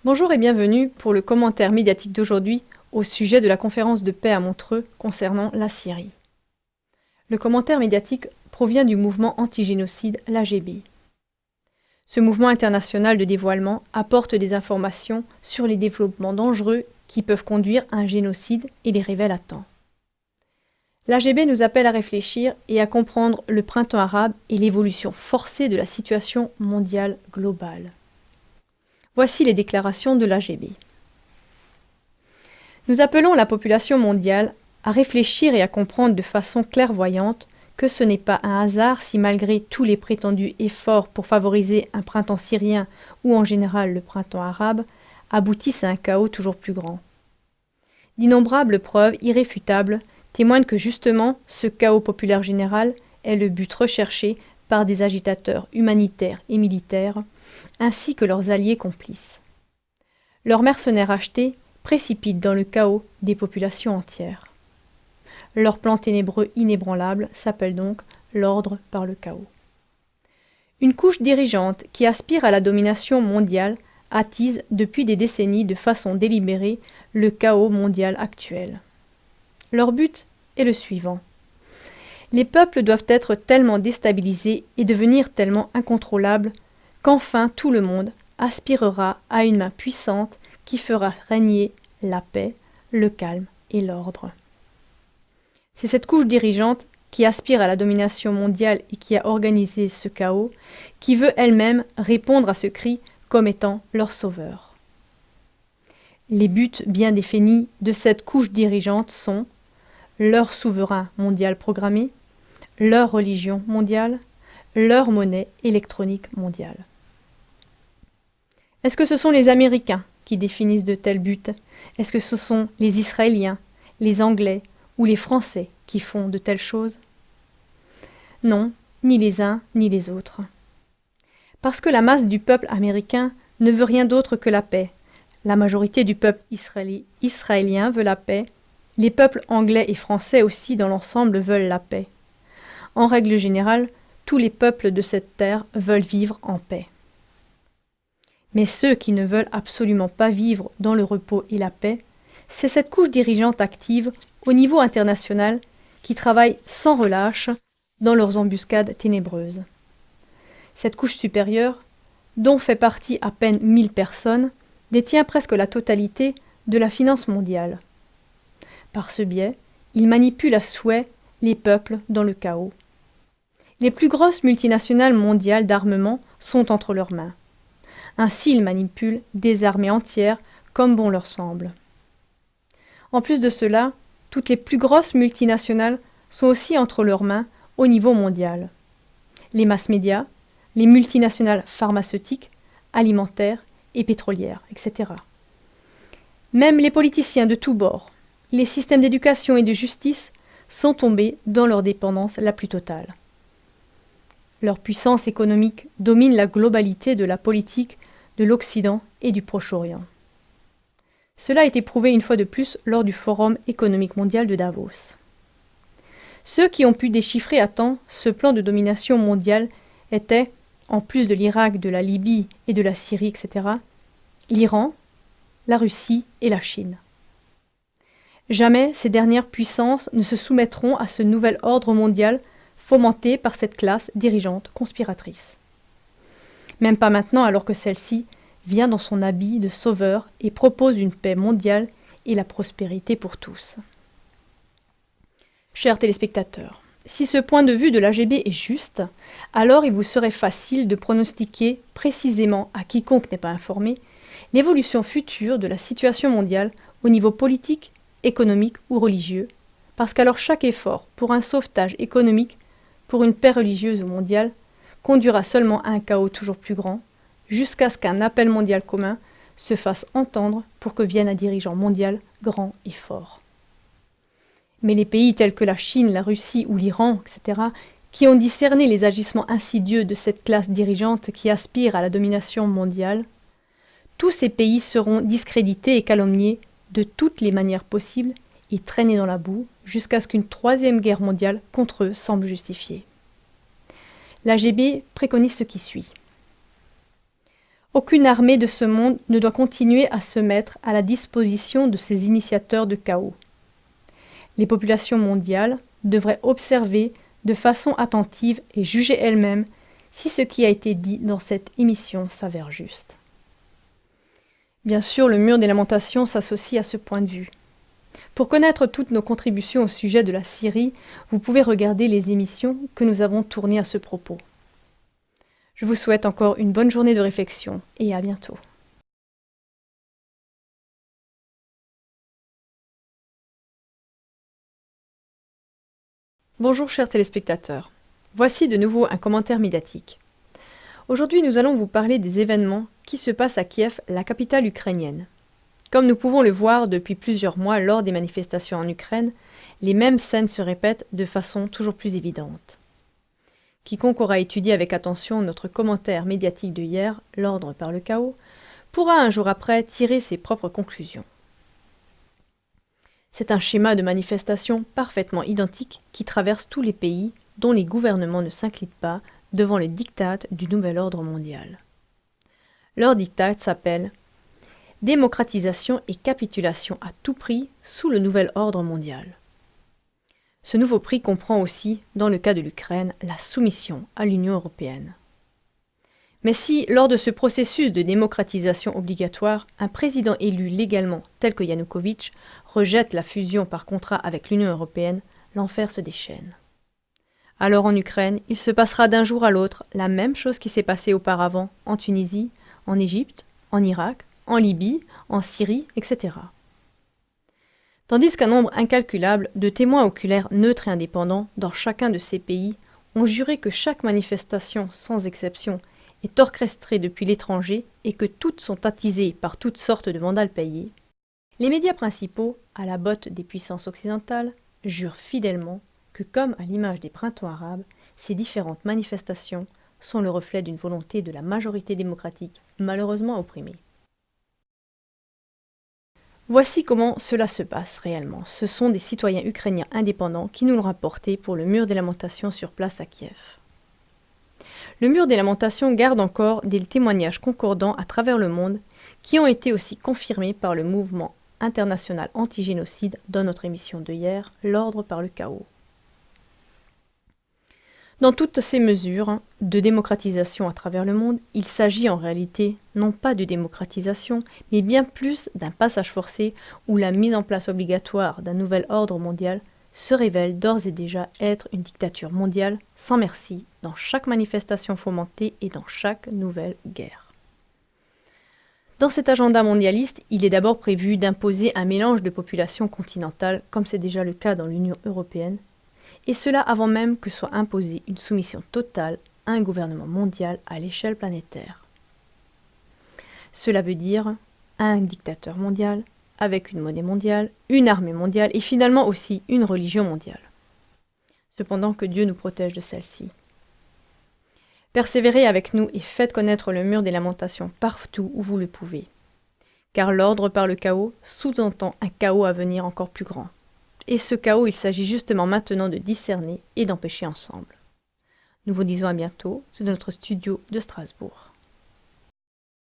Bonjour et bienvenue pour le commentaire médiatique d'aujourd'hui au sujet de la conférence de paix à Montreux concernant la Syrie. Le commentaire médiatique provient du mouvement anti-génocide, l'AGB. Ce mouvement international de dévoilement apporte des informations sur les développements dangereux qui peuvent conduire à un génocide et les révèle à temps. L'AGB nous appelle à réfléchir et à comprendre le printemps arabe et l'évolution forcée de la situation mondiale globale. Voici les déclarations de l'AGB. Nous appelons la population mondiale à réfléchir et à comprendre de façon clairvoyante que ce n'est pas un hasard si malgré tous les prétendus efforts pour favoriser un printemps syrien ou en général le printemps arabe, aboutissent à un chaos toujours plus grand. D'innombrables preuves irréfutables témoignent que justement ce chaos populaire général est le but recherché par des agitateurs humanitaires et militaires, ainsi que leurs alliés complices. Leurs mercenaires achetés précipitent dans le chaos des populations entières. Leur plan ténébreux inébranlable s'appelle donc l'ordre par le chaos. Une couche dirigeante qui aspire à la domination mondiale attise depuis des décennies de façon délibérée le chaos mondial actuel. Leur but est le suivant. Les peuples doivent être tellement déstabilisés et devenir tellement incontrôlables qu'enfin tout le monde aspirera à une main puissante qui fera régner la paix, le calme et l'ordre. C'est cette couche dirigeante qui aspire à la domination mondiale et qui a organisé ce chaos, qui veut elle-même répondre à ce cri comme étant leur sauveur. Les buts bien définis de cette couche dirigeante sont leur souverain mondial programmé, leur religion mondiale, leur monnaie électronique mondiale. Est-ce que ce sont les Américains qui définissent de tels buts? Est-ce que ce sont les Israéliens, les Anglais ou les Français qui font de telles choses? Non, ni les uns ni les autres. Parce que la masse du peuple américain ne veut rien d'autre que la paix. La majorité du peuple israélien veut la paix. Les peuples anglais et français aussi dans l'ensemble veulent la paix. En règle générale, tous les peuples de cette terre veulent vivre en paix. Mais ceux qui ne veulent absolument pas vivre dans le repos et la paix, c'est cette couche dirigeante active au niveau international qui travaille sans relâche dans leurs embuscades ténébreuses. Cette couche supérieure, dont fait partie à peine 1000 personnes, détient presque la totalité de la finance mondiale. Par ce biais, il manipule à souhait les peuples dans le chaos. Les plus grosses multinationales mondiales d'armement sont entre leurs mains. Ainsi, ils manipulent des armées entières comme bon leur semble. En plus de cela, toutes les plus grosses multinationales sont aussi entre leurs mains au niveau mondial. Les mass médias, les multinationales pharmaceutiques, alimentaires et pétrolières, etc. Même les politiciens de tous bords, les systèmes d'éducation et de justice sont tombés dans leur dépendance la plus totale. Leur puissance économique domine la globalité de la politique de l'Occident et du Proche-Orient. Cela a été prouvé une fois de plus lors du Forum économique mondial de Davos. Ceux qui ont pu déchiffrer à temps ce plan de domination mondiale étaient, en plus de l'Irak, de la Libye et de la Syrie, etc., l'Iran, la Russie et la Chine. Jamais ces dernières puissances ne se soumettront à ce nouvel ordre mondial fomenté par cette classe dirigeante conspiratrice. Même pas maintenant alors que celle-ci vient dans son habit de sauveur et propose une paix mondiale et la prospérité pour tous. Chers téléspectateurs, si ce point de vue de l'AGB est juste, alors il vous serait facile de pronostiquer précisément à quiconque n'est pas informé l'évolution future de la situation mondiale au niveau politique, économique ou religieux, parce qu'alors chaque effort pour un sauvetage économique, pour une paix religieuse ou mondiale, conduira seulement à un chaos toujours plus grand, jusqu'à ce qu'un appel mondial commun se fasse entendre pour que vienne un dirigeant mondial grand et fort. Mais les pays tels que la Chine, la Russie ou l'Iran, etc., qui ont discerné les agissements insidieux de cette classe dirigeante qui aspire à la domination mondiale, tous ces pays seront discrédités et calomniés de toutes les manières possibles et traînés dans la boue jusqu'à ce qu'une troisième guerre mondiale contre eux semble justifiée. L'AGB préconise ce qui suit. Aucune armée de ce monde ne doit continuer à se mettre à la disposition de ces initiateurs de chaos. Les populations mondiales devraient observer de façon attentive et juger elles-mêmes si ce qui a été dit dans cette émission s'avère juste. Bien sûr, le mur des lamentations s'associe à ce point de vue. Pour connaître toutes nos contributions au sujet de la Syrie, vous pouvez regarder les émissions que nous avons tournées à ce propos. Je vous souhaite encore une bonne journée de réflexion et à bientôt. Bonjour chers téléspectateurs, voici de nouveau un commentaire médiatique. Aujourd'hui nous allons vous parler des événements qui se passent à Kiev, la capitale ukrainienne. Comme nous pouvons le voir depuis plusieurs mois lors des manifestations en Ukraine, les mêmes scènes se répètent de façon toujours plus évidente. Quiconque aura étudié avec attention notre commentaire médiatique de hier, l'ordre par le chaos, pourra un jour après tirer ses propres conclusions. C'est un schéma de manifestation parfaitement identique qui traverse tous les pays dont les gouvernements ne s'inclinent pas devant le diktat du nouvel ordre mondial. Leur diktat s'appelle « Démocratisation et capitulation à tout prix sous le nouvel ordre mondial ». Ce nouveau prix comprend aussi, dans le cas de l'Ukraine, la soumission à l'Union européenne. Mais si, lors de ce processus de démocratisation obligatoire, un président élu légalement, tel que Yanukovych, rejette la fusion par contrat avec l'Union européenne, l'enfer se déchaîne. Alors en Ukraine, il se passera d'un jour à l'autre la même chose qui s'est passée auparavant en Tunisie, en Égypte, en Irak, en Libye, en Syrie, etc. Tandis qu'un nombre incalculable de témoins oculaires neutres et indépendants dans chacun de ces pays ont juré que chaque manifestation, sans exception, est orchestrée depuis l'étranger et que toutes sont attisées par toutes sortes de vandales payés, les médias principaux, à la botte des puissances occidentales, jurent fidèlement que, comme à l'image des printemps arabes, ces différentes manifestations sont le reflet d'une volonté de la majorité démocratique malheureusement opprimée. Voici comment cela se passe réellement. Ce sont des citoyens ukrainiens indépendants qui nous l'ont rapporté pour le mur des lamentations sur place à Kiev. Le mur des lamentations garde encore des témoignages concordants à travers le monde qui ont été aussi confirmés par le mouvement international anti-génocide dans notre émission de hier, l'ordre par le chaos. Dans toutes ces mesures de démocratisation à travers le monde, il s'agit en réalité non pas de démocratisation, mais bien plus d'un passage forcé où la mise en place obligatoire d'un nouvel ordre mondial se révèle d'ores et déjà être une dictature mondiale sans merci dans chaque manifestation fomentée et dans chaque nouvelle guerre. Dans cet agenda mondialiste, il est d'abord prévu d'imposer un mélange de populations continentales, comme c'est déjà le cas dans l'Union européenne, et cela avant même que soit imposée une soumission totale à un gouvernement mondial à l'échelle planétaire. Cela veut dire un dictateur mondial, avec une monnaie mondiale, une armée mondiale et finalement aussi une religion mondiale. Cependant que Dieu nous protège de celle-ci. Persévérez avec nous et faites connaître le mur des lamentations partout où vous le pouvez. Car l'ordre par le chaos sous-entend un chaos à venir encore plus grand. Et ce chaos, il s'agit justement maintenant de discerner et d'empêcher ensemble. Nous vous disons à bientôt sur notre studio de Strasbourg.